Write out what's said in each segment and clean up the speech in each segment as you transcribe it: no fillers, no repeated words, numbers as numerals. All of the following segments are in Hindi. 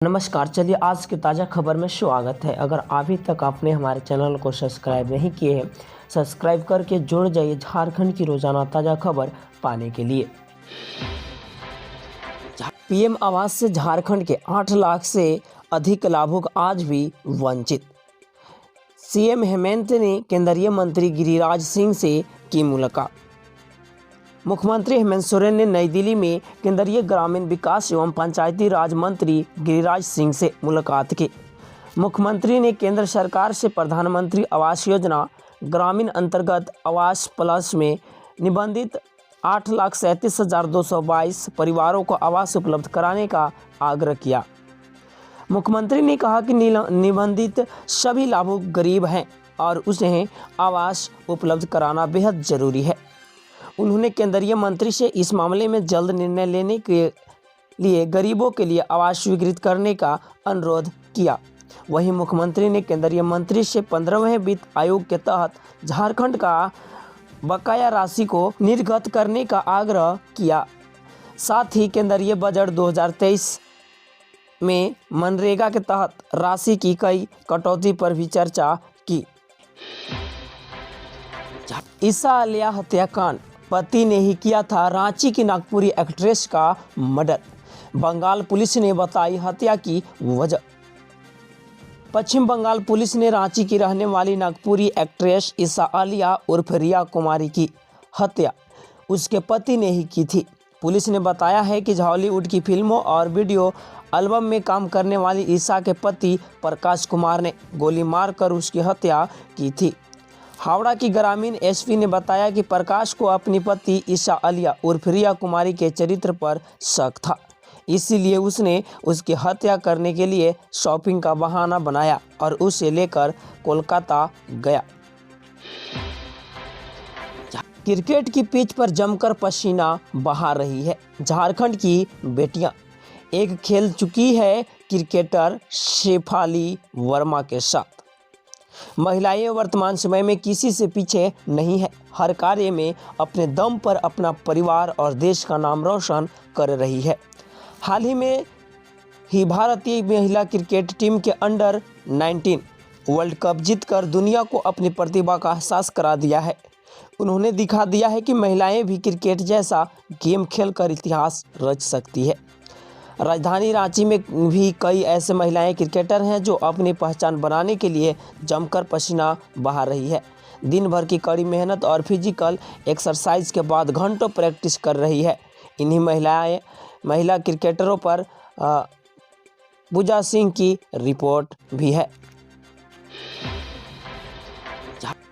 नमस्कार। चलिए आज की ताज़ा खबर में स्वागत है। अगर अभी तक आपने हमारे चैनल को सब्सक्राइब नहीं किए हैं, सब्सक्राइब करके जुड़ जाइए झारखंड की रोज़ाना ताज़ा खबर पाने के लिए। पीएम आवास से झारखंड के 8 लाख से अधिक लाभुक आज भी वंचित। सीएम हेमंत ने केंद्रीय मंत्री गिरिराज सिंह से की मुलाकात। मुख्यमंत्री हेमंत सोरेन ने नई दिल्ली में केंद्रीय ग्रामीण विकास एवं पंचायती राज मंत्री गिरिराज सिंह से मुलाकात की। मुख्यमंत्री ने केंद्र सरकार से प्रधानमंत्री आवास योजना ग्रामीण अंतर्गत आवास प्लस में निबंधित 8,37,222 परिवारों को आवास उपलब्ध कराने का आग्रह किया। मुख्यमंत्री ने कहा कि निबंधित सभी लाभुक गरीब हैं और उन्हें आवास उपलब्ध कराना बेहद जरूरी है। उन्होंने केंद्रीय मंत्री से इस मामले में जल्द निर्णय लेने के लिए गरीबों के लिए आवास स्वीकृत करने का अनुरोध किया। वहीं मुख्यमंत्री ने केंद्रीय मंत्री से 15वें वित्त आयोग के तहत झारखंड का बकाया राशि को निर्गत करने का आग्रह किया। साथ ही केंद्रीय बजट 2023 में मनरेगा के तहत राशि की कई कटौती पर भी चर्चा की। ईसा आलिया हत्याकांड, पति ने ही किया था रांची की नागपुरी एक्ट्रेस का मर्डर, बंगाल पुलिस ने बताई हत्या की वजह। पश्चिम बंगाल पुलिस ने रांची की रहने वाली नागपुरी एक्ट्रेस ईसा आलिया उर्फ रिया कुमारी की हत्या उसके पति ने ही की थी। पुलिस ने बताया है कि हॉलीवुड की फिल्मों और वीडियो एल्बम में काम करने वाली ईसा के पति प्रकाश कुमार ने गोली मारकर उसकी हत्या की थी। हावड़ा की ग्रामीण एसपी ने बताया कि प्रकाश को अपनी पति ईसा आलिया उर्फ रिया कुमारी के चरित्र पर शक था, इसीलिए उसने उसकी हत्या करने के लिए शॉपिंग का बहाना बनाया और उसे लेकर कोलकाता गया। क्रिकेट की पिच पर जमकर पसीना बहा रही है झारखंड की बेटियां। एक खेल चुकी है क्रिकेटर शेफाली वर्मा के साथ। महिलाएं वर्तमान समय में किसी से पीछे नहीं है, हर कार्य में अपने दम पर अपना परिवार और देश का नाम रोशन कर रही है। हाल ही में ही भारतीय महिला क्रिकेट टीम के अंडर 19 वर्ल्ड कप जीतकर दुनिया को अपनी प्रतिभा का एहसास करा दिया है। उन्होंने दिखा दिया है कि महिलाएं भी क्रिकेट जैसा गेम खेलकर इतिहास रच सकती है। राजधानी रांची में भी कई ऐसे महिलाएं क्रिकेटर हैं जो अपनी पहचान बनाने के लिए जमकर पसीना बहा रही है। दिन भर की कड़ी मेहनत और फिजिकल एक्सरसाइज के बाद घंटों प्रैक्टिस कर रही है। इन्हीं महिला क्रिकेटरों पर पूजा सिंह की रिपोर्ट भी है।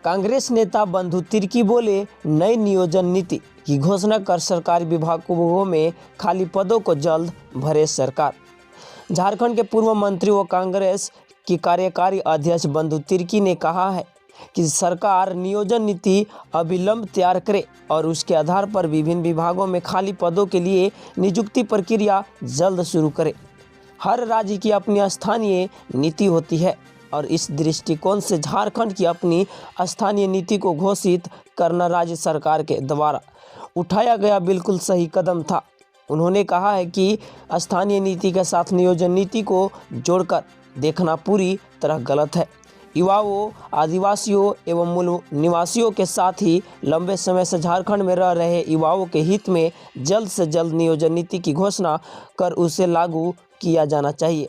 कांग्रेस नेता बंधु तिर्की बोले, नई नियोजन नीति की घोषणा कर सरकारी विभागों में खाली पदों को जल्द भरे सरकार। झारखंड के पूर्व मंत्री व कांग्रेस की कार्यकारी अध्यक्ष बंधु तिर्की ने कहा है कि सरकार नियोजन नीति अविलंब तैयार करे और उसके आधार पर विभिन्न विभागों में खाली पदों के लिए नियुक्ति प्रक्रिया जल्द शुरू करे। हर राज्य की अपनी स्थानीय नीति होती है और इस दृष्टिकोण से झारखंड की अपनी स्थानीय नीति को घोषित करना राज्य सरकार के द्वारा उठाया गया बिल्कुल सही कदम था। उन्होंने कहा है कि स्थानीय नीति के साथ नियोजन नीति को जोड़कर देखना पूरी तरह गलत है। युवाओं, आदिवासियों एवं मूल निवासियों के साथ ही लंबे समय से झारखंड में रह रहे युवाओं के हित में जल्द से जल्द नियोजन नीति की घोषणा कर उसे लागू किया जाना चाहिए।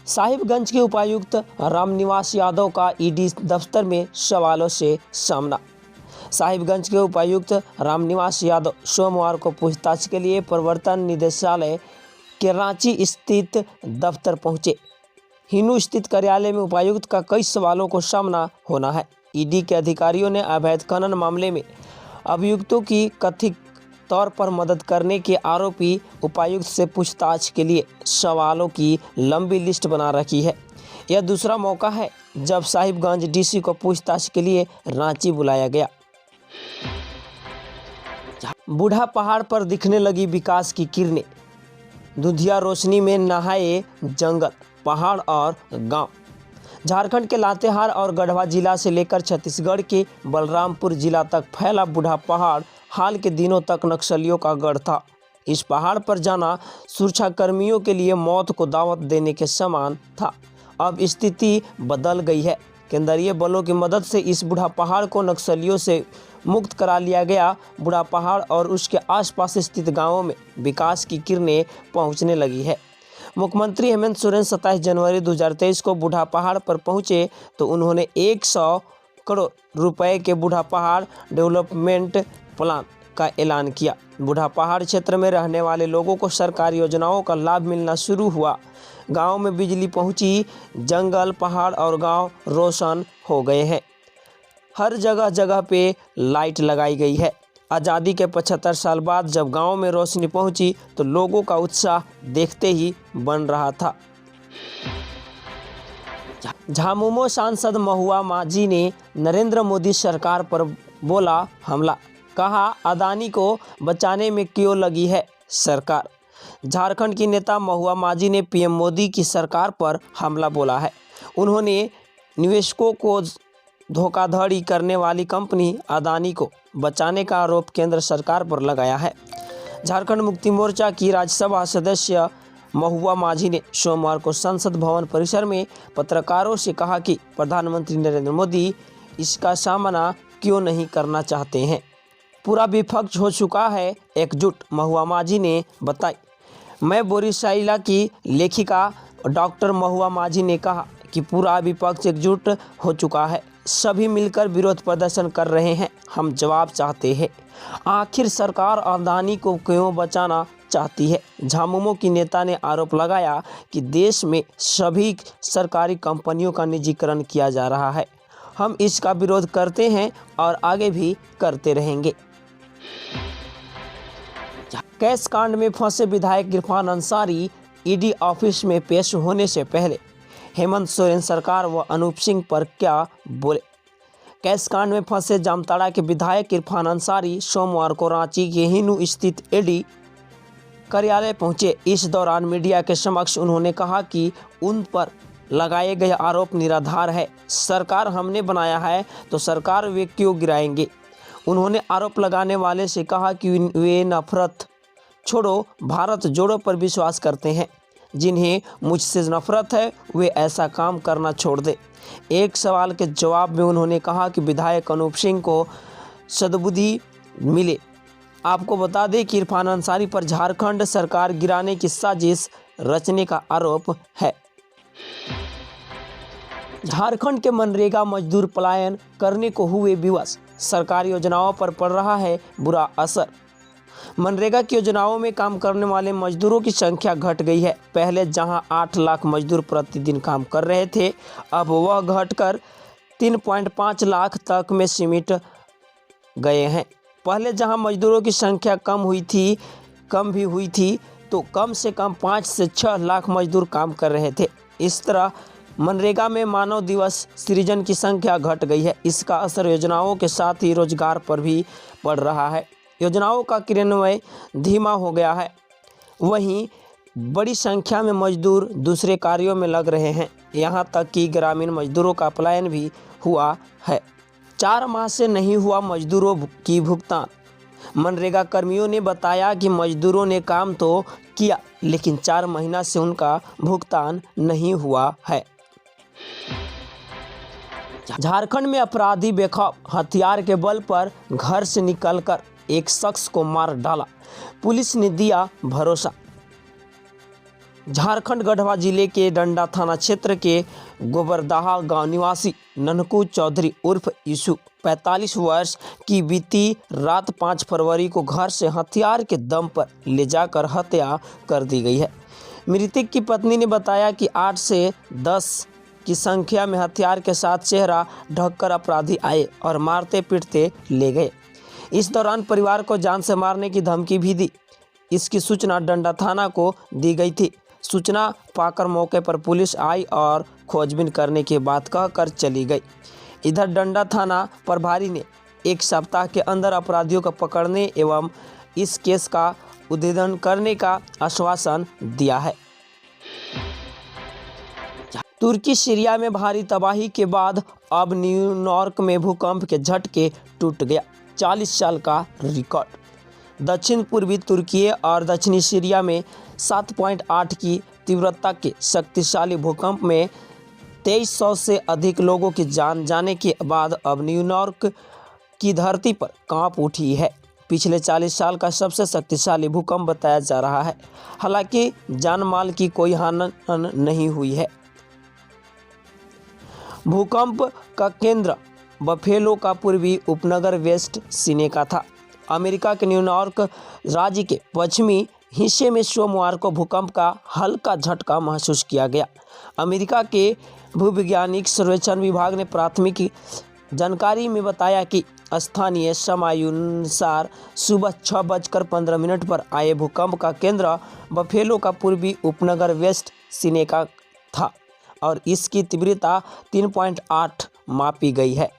साहिबगंज के उपायुक्त रामनिवास यादव का ईडी दफ्तर में सवालों से सामना। साहिबगंज के उपायुक्त रामनिवास यादव सोमवार को पूछताछ के लिए प्रवर्तन निदेशालय के रांची स्थित दफ्तर पहुंचे। हिनू स्थित कार्यालय में उपायुक्त का कई सवालों को सामना होना है। ईडी के अधिकारियों ने अवैध खनन मामले में अभियुक्तों की कथित तौर पर मदद करने के आरोपी उपायुक्त से पूछताछ के लिए सवालों की लंबी लिस्ट बना रखी है। यह दूसरा मौका है जब साहिबगंज डीसी को पूछताछ के लिए रांची बुलाया गया। बूढ़ा पहाड़ पर दिखने लगी विकास की किरणें, दुधिया रोशनी में नहाए जंगल, पहाड़ और गांव। झारखंड के लातेहार और गढ़वा जिला से लेकर छत्तीसगढ़ के बलरामपुर जिला तक फैला बूढ़ा पहाड़ हाल के दिनों तक नक्सलियों का गढ़ था। इस पहाड़ पर जाना सुरक्षाकर्मियों के लिए मौत को दावत देने के समान था। अब स्थिति बदल गई है। केंद्रीय बलों की मदद से इस बूढ़ा पहाड़ को नक्सलियों से मुक्त करा लिया गया। बूढ़ा पहाड़ और उसके आसपास स्थित गांवों में विकास की किरणें पहुंचने लगी है। मुख्यमंत्री हेमंत सोरेन 27 जनवरी 2023 को बूढ़ा पहाड़ पर पहुंचे तो उन्होंने 100 करोड़ रुपए के बूढ़ा पहाड़ डेवलपमेंट प्लान का ऐलान किया। बूढ़ा पहाड़ क्षेत्र में रहने वाले लोगों को सरकारी योजनाओं का लाभ मिलना शुरू हुआ। गांव में बिजली पहुंची, जंगल, पहाड़ और गांव रोशन हो गए हैं। हर जगह जगह पे लाइट लगाई गई है। आज़ादी के 75 साल बाद जब गांव में रोशनी पहुंची तो लोगों का उत्साह देखते ही बन रहा था। झामुमो सांसद महुआ माझी ने नरेंद्र मोदी सरकार पर बोला हमला, कहा अदानी को बचाने में क्यों लगी है सरकार। झारखंड की नेता महुआ माझी ने पीएम मोदी की सरकार पर हमला बोला है। उन्होंने निवेशकों को धोखाधड़ी करने वाली कंपनी अदानी को बचाने का आरोप केंद्र सरकार पर लगाया है। झारखंड मुक्ति मोर्चा की राज्यसभा सदस्य महुआ माझी ने सोमवार को संसद भवन परिसर में पत्रकारों से कहा कि प्रधानमंत्री नरेंद्र मोदी इसका सामना क्यों नहीं करना चाहते हैं। पूरा विपक्ष हो चुका है एकजुट, महुआ माझी ने बताई। मैं बोरीसाइला की लेखिका डॉक्टर महुआ माझी ने कहा कि पूरा विपक्ष एकजुट हो चुका है, सभी मिलकर विरोध प्रदर्शन कर रहे हैं। हम जवाब चाहते हैं, आखिर सरकार अदानी को क्यों बचाना चाहती है। झामुमो की नेता ने आरोप लगाया कि देश में सभी सरकारी कंपनियों का निजीकरण किया जा रहा है। हम इसका विरोध करते हैं और आगे भी करते रहेंगे। कैश कांड में फंसे विधायक इरफान अंसारी ईडी ऑफिस में पेश होने से पहले हेमंत सोरेन सरकार व अनूप सिंह पर क्या बोले। कैश कांड में फंसे जामताड़ा के विधायक इरफान अंसारी सोमवार को रांची के हिनू स्थित ईडी कार्यालय पहुंचे। इस दौरान मीडिया के समक्ष उन्होंने कहा कि उन पर लगाए गए आरोप निराधार है। सरकार हमने बनाया है तो सरकार वे क्यों गिराएंगे। उन्होंने आरोप लगाने वाले से कहा कि वे नफरत छोड़ो भारत जोड़ो पर विश्वास करते हैं। जिन्हें मुझसे नफरत है वे ऐसा काम करना छोड़ दे। एक सवाल के जवाब में उन्होंने कहा कि विधायक अनूप सिंह को सद्बुद्धि मिले। आपको बता दें कि इरफान अंसारी पर झारखंड सरकार गिराने की साजिश रचने का आरोप है। झारखंड के मनरेगा मजदूर पलायन करने को हुए विवश, सरकारी योजनाओं पर पड़ रहा है बुरा असर। मनरेगा की योजनाओं में काम करने वाले मजदूरों की संख्या घट गई है। पहले जहां 8 लाख मजदूर प्रतिदिन काम कर रहे थे, अब वह घटकर 3.5 लाख तक में सिमट गए हैं। पहले जहां मजदूरों की संख्या कम भी हुई थी तो कम से कम 5 से 6 लाख मजदूर काम कर रहे थे। इस तरह मनरेगा में मानव दिवस सृजन की संख्या घट गई है। इसका असर योजनाओं के साथ ही रोजगार पर भी पड़ रहा है। योजनाओं का क्रियान्वयन धीमा हो गया है। वहीं बड़ी संख्या में मजदूर दूसरे कार्यों में लग रहे हैं। यहां तक कि ग्रामीण मजदूरों का पलायन भी हुआ है। 4 माह से नहीं हुआ मजदूरों की भुगतान। मनरेगा कर्मियों ने बताया कि मजदूरों ने काम तो किया लेकिन 4 महीना से उनका भुगतान नहीं हुआ है। झारखंड में अपराधी बेखौफ हथियार के बल पर घर से निकलकर एक शख्स को मार डाला, पुलिस ने दिया भरोसा। झारखंड गढ़वा जिले के डंडा थाना क्षेत्र के गोबरदाहा गांव निवासी ननकू चौधरी उर्फ यूसुफ 45 वर्ष की बीती रात 5 फरवरी को घर से हथियार के दम पर ले जाकर हत्या कर दी गई है। मृतक की पत्नी ने बताया कि 8 से 10 की संख्या में हथियार के साथ चेहरा ढककर अपराधी आए और मारते पीटते ले गए। इस दौरान परिवार को जान से मारने की धमकी भी दी। इसकी सूचना डंडा थाना को दी गई थी। सूचना पाकर मौके पर पुलिस आई और खोजबीन करने की बात कहकर चली गई। इधर डंडा थाना प्रभारी ने 1 सप्ताह के अंदर अपराधियों को पकड़ने एवं इस केस का उद्भेदन करने का आश्वासन दिया है। तुर्की सीरिया में भारी तबाही के बाद अब न्यूयॉर्क में भूकंप के झटके टूट गया। 40 साल का रिकॉर्ड। दक्षिण पूर्वी तुर्की और दक्षिणी सीरिया में 7.8 की तीव्रता के शक्तिशाली भूकंप में 2300 से अधिक लोगों की जान जाने के बाद अब न्यूयॉर्क की धरती पर कांप उठी है। पिछले 40 साल का सबसे शक्तिशाली भूकंप बताया जा रहा है। हालांकि जान माल की कोई हानि नहीं हुई है। भूकंप का केंद्र बफेलो का पूर्वी उपनगर वेस्ट सिनेका था। अमेरिका के न्यूयॉर्क राज्य के पश्चिमी हिस्से में सोमवार को भूकंप का हल्का झटका महसूस किया गया। अमेरिका के भूवैज्ञानिक सर्वेक्षण विभाग ने प्राथमिक जानकारी में बताया कि स्थानीय समयानुसार सुबह 6:15 पर आए भूकंप का केंद्र बफेलो का पूर्वी उपनगर वेस्ट सिनेका था और इसकी तीव्रता 3.8 मापी गई है।